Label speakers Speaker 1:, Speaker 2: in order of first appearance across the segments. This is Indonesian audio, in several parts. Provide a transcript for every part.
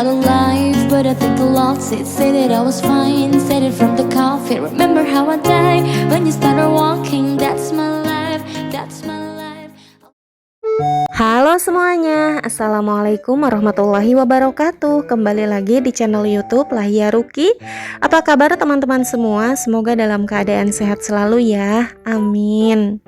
Speaker 1: out alive, but I think I lost it. Say that I was fine, said it from the coffin. Remember how I died when you started walking. That's my life, that's my life.
Speaker 2: Halo semuanya, Assalamualaikum warahmatullahi wabarakatuh. Kembali lagi di channel YouTube Lahia Ruki. Apa kabar teman-teman semua? Semoga dalam keadaan sehat selalu ya, amin.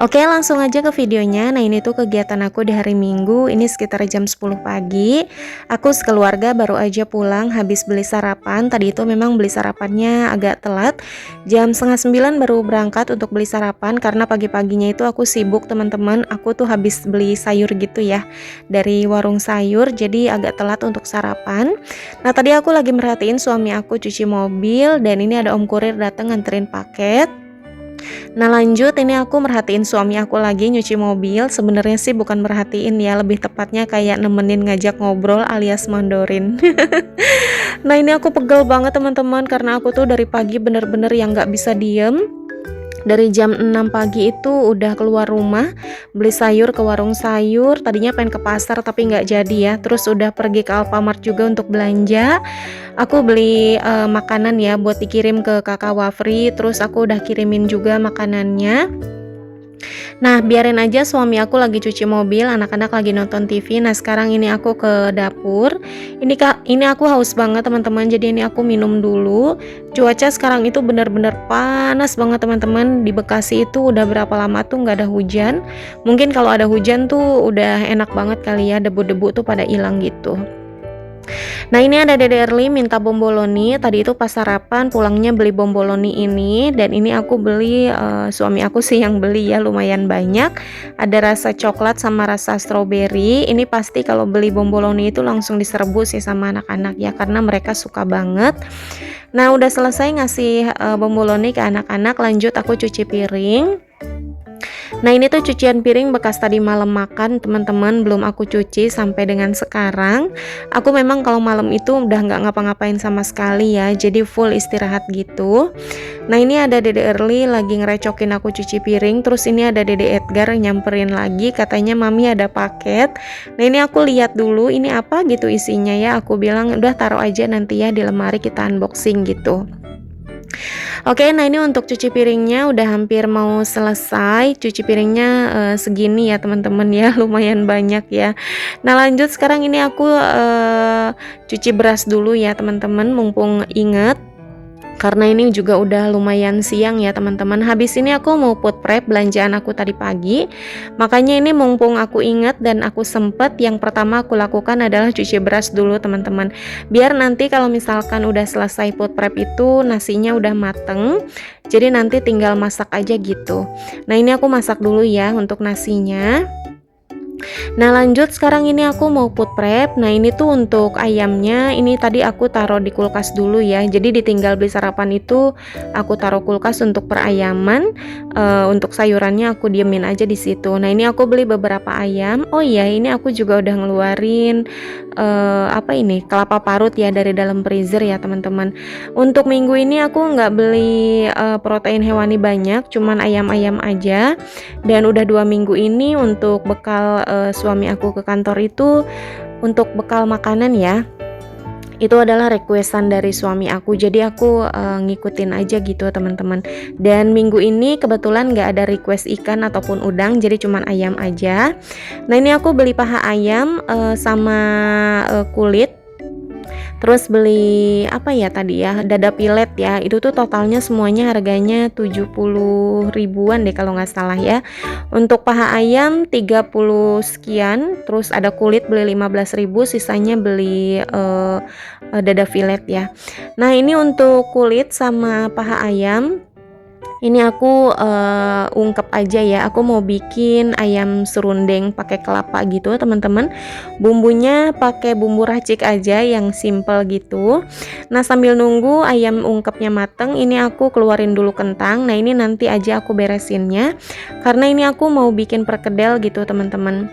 Speaker 2: Oke, langsung aja ke videonya. Nah, ini tuh kegiatan aku di hari Minggu. Ini sekitar jam 10 pagi. Aku sekeluarga baru aja pulang habis beli sarapan. Tadi itu memang beli sarapannya agak telat. Jam setengah 9 baru berangkat untuk beli sarapan. Karena pagi-paginya itu aku sibuk teman-teman. Aku tuh habis beli sayur gitu ya, dari warung sayur. Jadi agak telat untuk sarapan. Nah, tadi aku lagi merhatiin suami aku cuci mobil. Dan ini ada om kurir datang nganterin paket. Nah, lanjut ini aku merhatiin suami aku lagi nyuci mobil. Sebenarnya sih bukan merhatiin ya, lebih tepatnya kayak nemenin ngajak ngobrol alias mandorin. Nah, ini aku pegel banget teman-teman, karena aku tuh dari pagi bener-bener yang gak bisa diem. Dari jam 6 pagi itu udah keluar rumah beli sayur ke warung sayur. Tadinya pengen ke pasar tapi nggak jadi ya. Terus udah pergi ke Alfamart juga untuk belanja. Aku beli makanan ya buat dikirim ke kakak Wafri. Terus aku udah kirimin juga makanannya. Nah, biarin aja suami aku lagi cuci mobil, anak-anak lagi nonton TV. Nah, sekarang ini aku ke dapur. Ini aku haus banget teman-teman. Jadi ini aku minum dulu. Cuaca sekarang itu benar-benar panas banget teman-teman. Di Bekasi itu udah berapa lama tuh nggak ada hujan. Mungkin kalau ada hujan tuh udah enak banget kali ya, debu-debu tuh pada hilang gitu. Nah, ini ada Dede Erli minta bomboloni. Tadi itu pas sarapan pulangnya beli bomboloni ini. Dan ini aku beli, suami aku sih yang beli ya, lumayan banyak. Ada rasa coklat sama rasa stroberi. Ini pasti kalau beli bomboloni itu langsung diserbu sih sama anak-anak ya, karena mereka suka banget. Nah, udah selesai ngasih bomboloni ke anak-anak. Lanjut aku cuci piring. Nah, ini tuh cucian piring bekas tadi malam makan teman-teman, belum aku cuci sampai dengan sekarang. Aku memang kalau malam itu udah nggak ngapa-ngapain sama sekali ya, jadi full istirahat gitu. Nah, ini ada Dede Erli lagi ngerecokin aku cuci piring. Terus ini ada Dede Edgar nyamperin lagi, katanya mami ada paket. Nah, ini aku lihat dulu ini apa gitu isinya ya. Aku bilang udah taruh aja nanti ya di lemari, kita unboxing gitu. Oke, nah ini untuk cuci piringnya udah hampir mau selesai. Cuci piringnya segini ya teman-teman ya, lumayan banyak ya. Nah, lanjut sekarang ini aku cuci beras dulu ya teman-teman, mumpung inget. Karena ini juga udah lumayan siang ya teman-teman. Habis ini aku mau food prep belanjaan aku tadi pagi. Makanya ini mumpung aku ingat dan aku sempet, yang pertama aku lakukan adalah cuci beras dulu teman-teman. Biar nanti kalau misalkan udah selesai food prep itu nasinya udah mateng. Jadi nanti tinggal masak aja gitu. Nah, ini aku masak dulu ya untuk nasinya. Nah, lanjut sekarang ini aku mau food prep. Nah, ini tuh untuk ayamnya. Ini tadi aku taruh di kulkas dulu ya. Jadi ditinggal beli sarapan itu aku taruh kulkas untuk perayaman. Untuk sayurannya aku diemin aja di situ. Nah, ini aku beli beberapa ayam. Oh iya, ini aku juga udah ngeluarin apa ini, kelapa parut ya dari dalam freezer ya teman-teman. Untuk minggu ini aku nggak beli protein hewani banyak, cuman ayam-ayam aja. Dan udah 2 minggu ini untuk bekal suami aku ke kantor itu, untuk bekal makanan ya, itu adalah requestan dari suami aku. Jadi aku ngikutin aja gitu teman-teman. Dan minggu ini kebetulan nggak ada request ikan ataupun udang, jadi cuman ayam aja. Nah, ini aku beli paha ayam sama kulit. Terus beli apa ya tadi ya, dada pilet ya. Itu tuh totalnya semuanya harganya 70 ribuan deh kalau nggak salah ya. Untuk paha ayam 30 sekian. Terus ada kulit beli 15 ribu, sisanya beli dada filet ya. Nah, ini untuk kulit sama paha ayam, ini aku ungkep aja ya. Aku mau bikin ayam serundeng pakai kelapa gitu teman-teman. Bumbunya pakai bumbu racik aja yang simple gitu. Nah, sambil nunggu ayam ungkepnya mateng, ini aku keluarin dulu kentang. Nah, ini nanti aja aku beresinnya, karena ini aku mau bikin perkedel gitu teman-teman.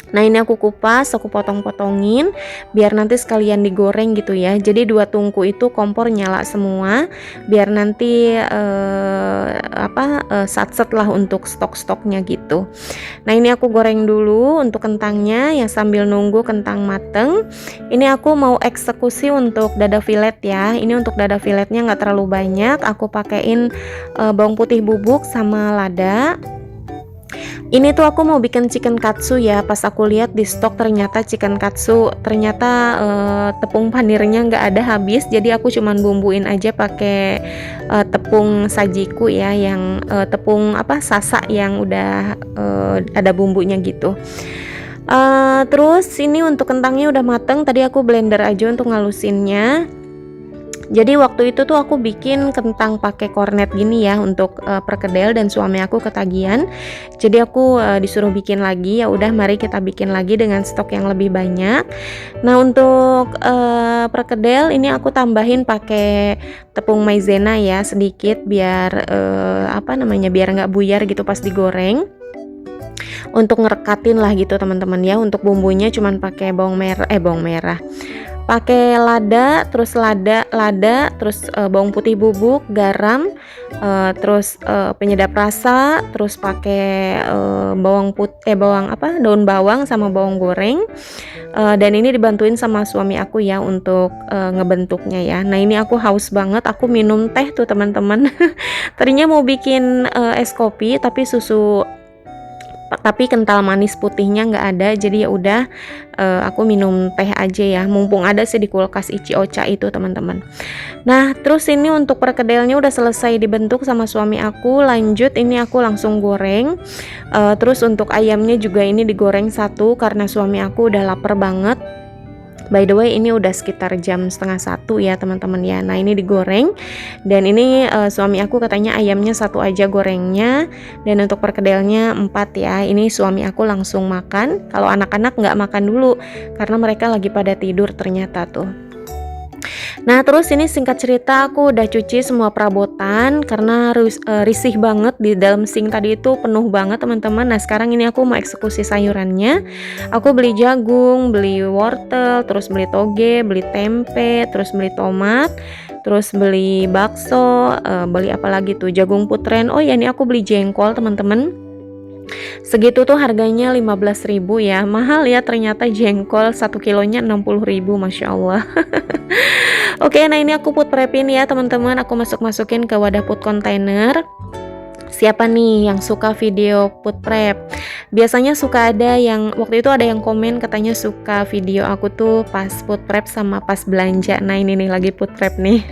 Speaker 2: Nah ini aku kupas, aku potong-potongin biar nanti sekalian digoreng gitu ya. Jadi 2 tungku itu kompor nyala semua biar nanti satset lah untuk stok-stoknya gitu. Nah ini aku goreng dulu untuk kentangnya ya, sambil nunggu kentang mateng. Ini aku mau eksekusi untuk dada filet ya. Ini untuk dada filetnya nggak terlalu banyak, aku pakein bawang putih bubuk sama lada. Ini tuh aku mau bikin chicken katsu ya. Pas aku lihat di stok ternyata chicken katsu, ternyata tepung panirnya nggak ada, habis. Jadi aku cuman bumbuin aja pakai tepung sajiku ya, yang tepung sasa yang udah ada bumbunya gitu. Terus ini untuk kentangnya udah mateng, tadi aku blender aja untuk ngalusinnya. Jadi waktu itu tuh aku bikin kentang pakai kornet gini ya untuk perkedel, dan suami aku ketagihan. Jadi aku disuruh bikin lagi, ya udah mari kita bikin lagi dengan stok yang lebih banyak. Nah untuk perkedel ini aku tambahin pakai tepung maizena ya sedikit biar biar nggak buyar gitu pas digoreng. Untuk ngerekatin lah gitu teman-teman ya. Untuk bumbunya cuman pakai bawang merah, pakai lada, terus bawang putih bubuk, garam, terus penyedap rasa, terus pakai daun bawang sama bawang goreng. Dan ini dibantuin sama suami aku ya untuk ngebentuknya ya. Nah ini aku haus banget, aku minum teh tuh teman-teman. Tadinya mau bikin es kopi tapi kental manis putihnya nggak ada, jadi ya udah aku minum teh aja ya, mumpung ada sih di kulkas Ichi Ocha itu teman-teman. Nah terus ini untuk perkedelnya udah selesai dibentuk sama suami aku, lanjut ini aku langsung goreng. Terus untuk ayamnya juga ini digoreng satu karena suami aku udah lapar banget. By the way ini udah sekitar jam 12:30 ya teman-teman ya. Nah ini digoreng, dan ini suami aku katanya ayamnya satu aja gorengnya, dan untuk perkedelnya 4 ya. Ini suami aku langsung makan, kalau anak-anak nggak makan dulu karena mereka lagi pada tidur ternyata tuh. Nah terus ini singkat cerita aku udah cuci semua perabotan karena risih banget di dalam sink tadi itu penuh banget teman-teman. Nah sekarang ini aku mau eksekusi sayurannya. Aku beli jagung, beli wortel, terus beli toge, beli tempe, terus beli tomat, terus beli bakso, beli apa lagi tuh, jagung putren. Oh ya ini aku beli jengkol teman-teman. Segitu tuh harganya 15.000 ya. Mahal ya ternyata jengkol 1 kilonya 60.000, Masya Allah. Oke, nah ini aku put prepin ya teman-teman. Aku masukin ke wadah put kontainer. Siapa nih yang suka video put prep? Biasanya suka ada yang, waktu itu ada yang komen katanya suka video aku tuh pas put prep sama pas belanja. Nah ini nih lagi put prep nih.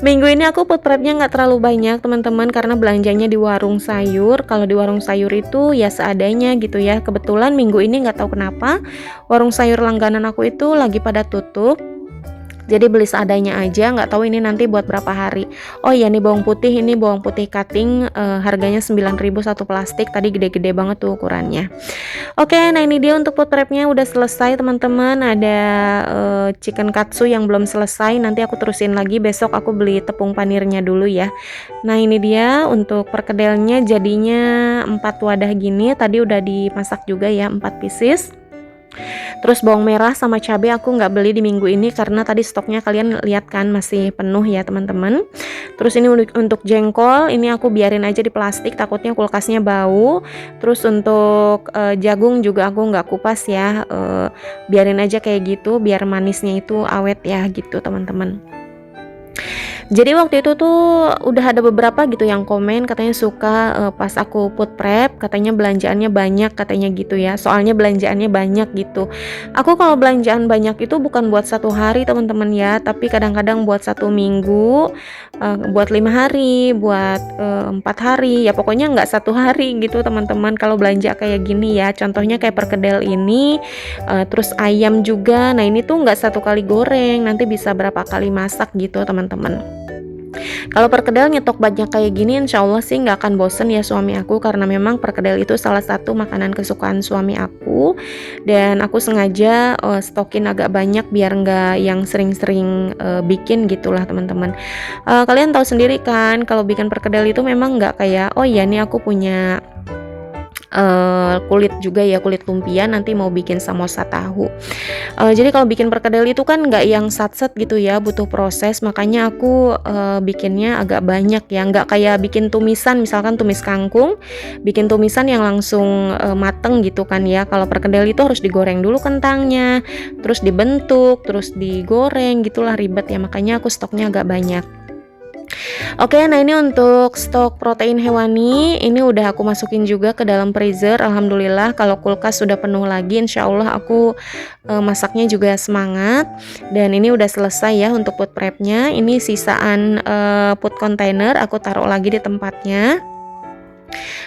Speaker 2: Minggu ini aku put prepnya nggak terlalu banyak teman-teman karena belanjanya di warung sayur. Kalau di warung sayur itu ya seadanya gitu ya. Kebetulan minggu ini nggak tahu kenapa warung sayur langganan aku itu lagi pada tutup. Jadi beli seadanya aja, nggak tahu ini nanti buat berapa hari. Oh iya nih bawang putih, ini bawang putih cutting harganya 9.000 satu plastik, tadi gede-gede banget tuh ukurannya. Oke, nah ini dia untuk food prepnya udah selesai teman-teman. Ada chicken katsu yang belum selesai, nanti aku terusin lagi, besok aku beli tepung panirnya dulu ya. Nah ini dia untuk perkedelnya jadinya 4 wadah gini, tadi udah dimasak juga ya 4 pieces. Terus bawang merah sama cabai aku nggak beli di minggu ini karena tadi stoknya kalian lihat kan masih penuh ya teman-teman. Terus ini untuk jengkol ini aku biarin aja di plastik, takutnya kulkasnya bau. Terus untuk jagung juga aku nggak kupas ya, biarin aja kayak gitu biar manisnya itu awet ya gitu teman-teman. Jadi waktu itu tuh udah ada beberapa gitu yang komen katanya suka pas aku put prep, katanya belanjaannya banyak katanya gitu ya. Soalnya belanjaannya banyak gitu. Aku kalau belanjaan banyak itu bukan buat 1 hari teman-teman ya, tapi kadang-kadang buat 1 minggu, buat 5 hari, buat 4 hari, ya pokoknya nggak 1 hari gitu teman-teman kalau belanja kayak gini ya. Contohnya kayak perkedel ini, terus ayam juga. Nah ini tuh nggak 1 kali goreng, nanti bisa berapa kali masak gitu teman-teman. Kalau perkedel nyetok banyak kayak gini insya Allah sih nggak akan bosen ya suami aku, karena memang perkedel itu salah satu makanan kesukaan suami aku, dan aku sengaja stokin agak banyak biar nggak yang sering-sering bikin gitulah teman-teman. Kalian tahu sendiri kan kalau bikin perkedel itu memang nggak kayak oh iya nih aku punya kulit juga ya, kulit lumpia, nanti mau bikin samosa tahu. Jadi kalau bikin perkedel itu kan nggak yang satset gitu ya, butuh proses, makanya aku bikinnya agak banyak ya, nggak kayak bikin tumisan, misalkan tumis kangkung, bikin tumisan yang langsung mateng gitu kan ya. Kalau perkedel itu harus digoreng dulu kentangnya, terus dibentuk, terus digoreng, gitulah ribet ya, makanya aku stoknya agak banyak. Oke, nah ini untuk stok protein hewani, ini udah aku masukin juga ke dalam freezer. Alhamdulillah, kalau kulkas sudah penuh lagi, insya Allah aku masaknya juga semangat. Dan ini udah selesai ya untuk food prepnya. Ini sisaan food container, aku taruh lagi di tempatnya.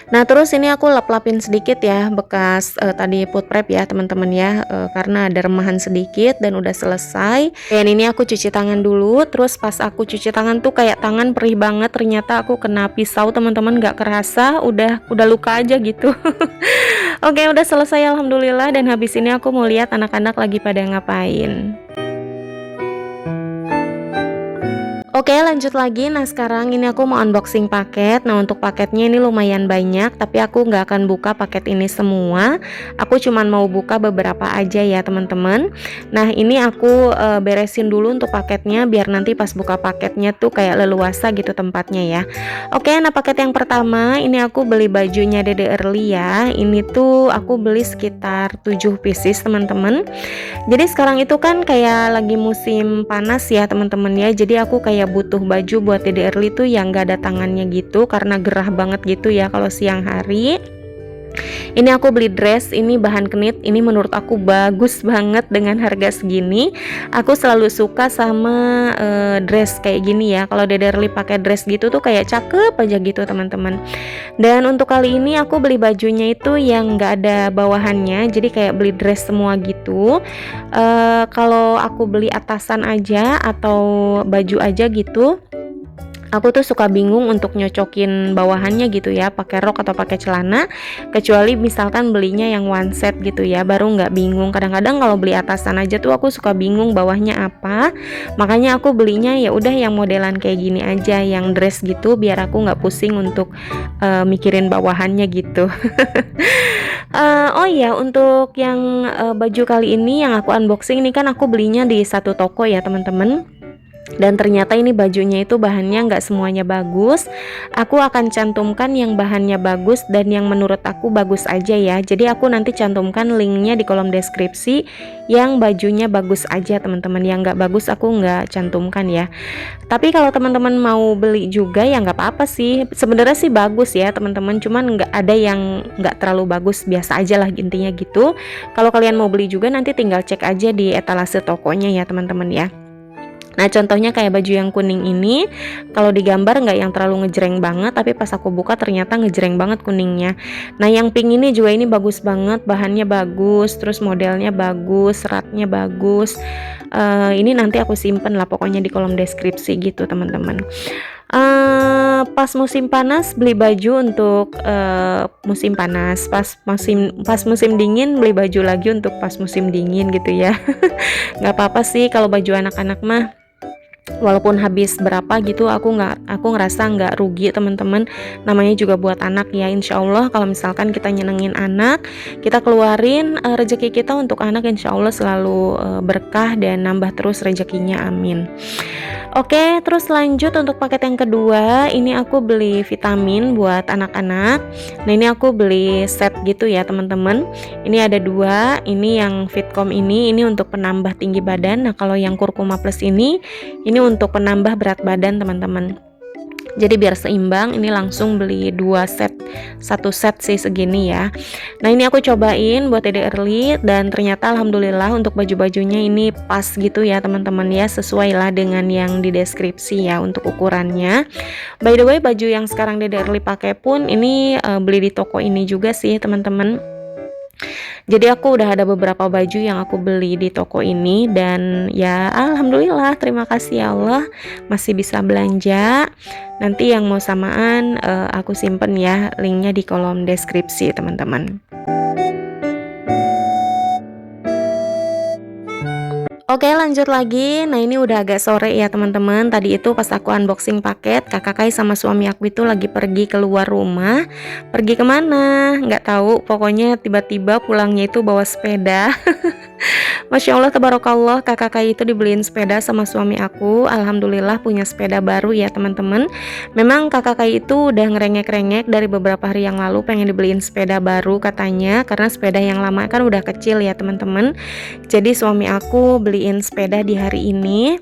Speaker 2: Nah terus ini aku lap-lapin sedikit ya bekas tadi food prep ya teman-teman ya, karena ada remahan sedikit dan udah selesai. Dan ini aku cuci tangan dulu, terus pas aku cuci tangan tuh kayak tangan perih banget, ternyata aku kena pisau teman-teman, gak kerasa udah luka aja gitu. Oke, udah selesai alhamdulillah, dan habis ini aku mau lihat anak-anak lagi pada ngapain. Oke, lanjut lagi. Nah sekarang ini aku mau unboxing paket. Nah untuk paketnya ini lumayan banyak, tapi aku nggak akan buka paket ini semua. Aku cuman mau buka beberapa aja ya teman-teman. Nah ini aku beresin dulu untuk paketnya, biar nanti pas buka paketnya tuh kayak leluasa gitu tempatnya ya. Oke, nah paket yang pertama ini aku beli bajunya Dede Early ya. Ini tuh aku beli sekitar 7 pieces teman-teman. Jadi sekarang itu kan kayak lagi musim panas ya teman-teman ya. Jadi aku kayak butuh baju buat Dede Early tuh yang gak ada tangannya gitu, karena gerah banget gitu ya kalau siang hari. Ini aku beli dress, ini bahan knit, ini menurut aku bagus banget dengan harga segini. Aku selalu suka sama dress kayak gini ya. Kalau Dede Early pakai dress gitu tuh kayak cakep aja gitu teman-teman. Dan untuk kali ini aku beli bajunya itu yang nggak ada bawahannya, jadi kayak beli dress semua gitu. Kalau aku beli atasan aja atau baju aja gitu, aku tuh suka bingung untuk nyocokin bawahannya gitu ya, pakai rok atau pakai celana, kecuali misalkan belinya yang one set gitu ya, baru nggak bingung. Kadang-kadang kalau beli atasan aja tuh aku suka bingung bawahnya apa, makanya aku belinya ya udah yang modelan kayak gini aja, yang dress gitu, biar aku nggak pusing untuk mikirin bawahannya gitu. Oh iya, untuk yang baju kali ini yang aku unboxing ini kan aku belinya di satu toko ya teman-teman. Dan ternyata ini bajunya itu bahannya nggak semuanya bagus. Aku akan cantumkan yang bahannya bagus dan yang menurut aku bagus aja ya. Jadi aku nanti cantumkan linknya di kolom deskripsi. Yang bajunya bagus aja teman-teman, yang nggak bagus aku nggak cantumkan ya. Tapi kalau teman-teman mau beli juga ya nggak apa-apa sih. Sebenarnya sih bagus ya teman-teman, cuman nggak ada yang nggak terlalu bagus, biasa aja lah intinya gitu. Kalau kalian mau beli juga nanti tinggal cek aja di etalase tokonya ya teman-teman ya. Nah contohnya kayak baju yang kuning ini, kalau digambar nggak yang terlalu ngejreng banget, tapi pas aku buka ternyata ngejreng banget kuningnya. Nah yang pink ini juga ini bagus banget, bahannya bagus, terus modelnya bagus, seratnya bagus. Ini nanti aku simpen lah pokoknya di kolom deskripsi gitu teman-teman. Pas musim panas beli baju untuk musim panas, pas musim dingin beli baju lagi untuk pas musim dingin gitu ya. Nggak apa-apa sih kalau baju anak-anak mah, walaupun habis berapa gitu aku ngerasa nggak rugi teman-teman, namanya juga buat anak ya. Insya Allah kalau misalkan kita nyenengin anak, kita keluarin rezeki kita untuk anak, insya Allah selalu berkah dan nambah terus rezekinya, amin. Oke, terus lanjut untuk paket yang kedua, ini aku beli vitamin buat anak-anak. Nah ini aku beli set gitu ya teman-teman. Ini ada dua, ini yang Fitcom ini untuk penambah tinggi badan. Nah kalau yang Kurkuma Plus ini untuk penambah berat badan teman-teman. Jadi biar seimbang, ini langsung beli 2 set, 1 set sih segini ya. Nah ini aku cobain buat Dede Early, dan ternyata alhamdulillah untuk baju-bajunya ini pas gitu ya teman-teman ya, sesuai lah dengan yang di deskripsi ya untuk ukurannya. By the way, baju yang sekarang Dede Early pakai pun ini beli di toko ini juga sih teman-teman. Jadi aku udah ada beberapa baju yang aku beli di toko ini, dan ya alhamdulillah, terima kasih ya Allah masih bisa belanja. Nanti yang mau samaan aku simpen ya linknya di kolom deskripsi teman-teman. Oke, lanjut lagi. Nah, ini udah agak sore ya teman-teman. Tadi itu pas aku unboxing paket, kakak Kai sama suami aku itu lagi pergi keluar rumah. Pergi kemana? Nggak tahu. Pokoknya tiba-tiba pulangnya itu bawa sepeda. Masya Allah, tabarakallah, kakak Kai itu dibeliin sepeda sama suami aku. Alhamdulillah punya sepeda baru ya teman-teman. Memang kakak Kai itu udah ngerengek-rengek dari beberapa hari yang lalu pengen dibeliin sepeda baru katanya, karena sepeda yang lama kan udah kecil ya teman-teman. Jadi suami aku beliin sepeda di hari ini.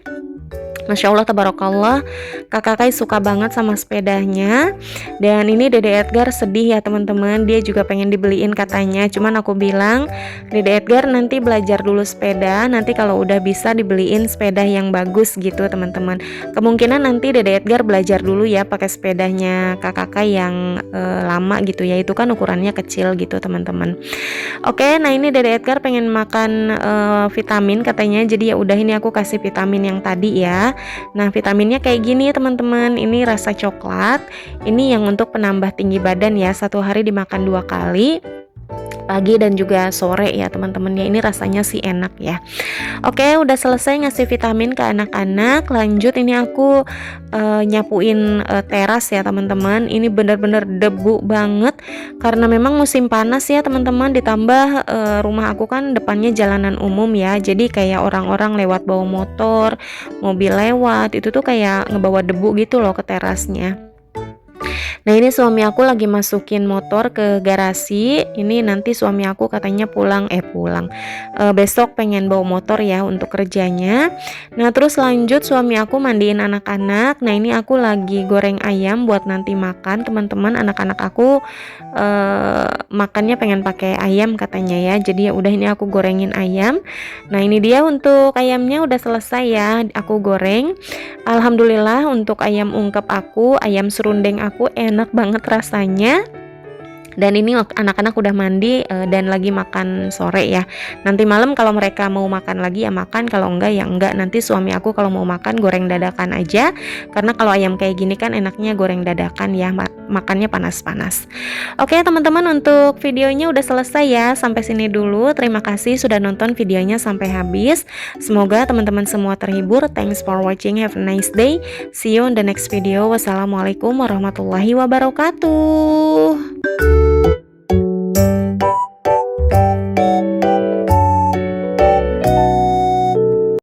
Speaker 2: Masya Allah, tabarakallah, kakak Kai suka banget sama sepedanya. Dan ini Dede Edgar sedih ya teman-teman, dia juga pengen dibeliin katanya. Cuman aku bilang, Dede Edgar nanti belajar dulu sepeda, nanti kalau udah bisa dibeliin sepeda yang bagus gitu teman-teman. Kemungkinan nanti Dede Edgar belajar dulu ya pakai sepedanya kakak Kai yang lama gitu ya, itu kan ukurannya kecil gitu teman-teman. Oke, nah ini Dede Edgar pengen makan vitamin katanya, jadi ya udah ini aku kasih vitamin yang tadi ya. Nah, vitaminnya kayak gini teman-teman. Ini rasa coklat. Ini yang untuk penambah tinggi badan ya. Satu hari dimakan 2 kali, pagi dan juga sore ya teman-temannya. Ini rasanya sih enak ya. Oke, udah selesai ngasih vitamin ke anak-anak. Lanjut ini aku nyapuin teras ya teman-teman. Ini bener-bener debu banget karena memang musim panas ya teman-teman. Ditambah rumah aku kan depannya jalanan umum ya. Jadi kayak orang-orang lewat bawa motor, mobil lewat, itu tuh kayak ngebawa debu gitu loh ke terasnya. Nah, ini suami aku lagi masukin motor ke garasi. Ini nanti suami aku katanya besok pengen bawa motor ya untuk kerjanya. Nah, terus lanjut suami aku mandiin anak-anak. Nah, ini aku lagi goreng ayam buat nanti makan teman-teman. Anak-anak aku makannya pengen pakai ayam katanya ya. Jadi ya udah ini aku gorengin ayam. Nah, ini dia untuk ayamnya udah selesai ya aku goreng. Alhamdulillah untuk ayam ungkep aku, ayam serundeng aku enak banget rasanya. Dan ini anak-anak udah mandi dan lagi makan sore ya. Nanti malam kalau mereka mau makan lagi ya makan, kalau enggak ya enggak. Nanti suami aku kalau mau makan goreng dadakan aja. Karena kalau ayam kayak gini kan enaknya goreng dadakan ya, makannya panas-panas. Oke teman-teman, untuk videonya udah selesai ya. Sampai sini dulu. Terima kasih sudah nonton videonya sampai habis. Semoga teman-teman semua terhibur. Thanks for watching. Have a nice day. See you on the next video. Wassalamualaikum warahmatullahi wabarakatuh.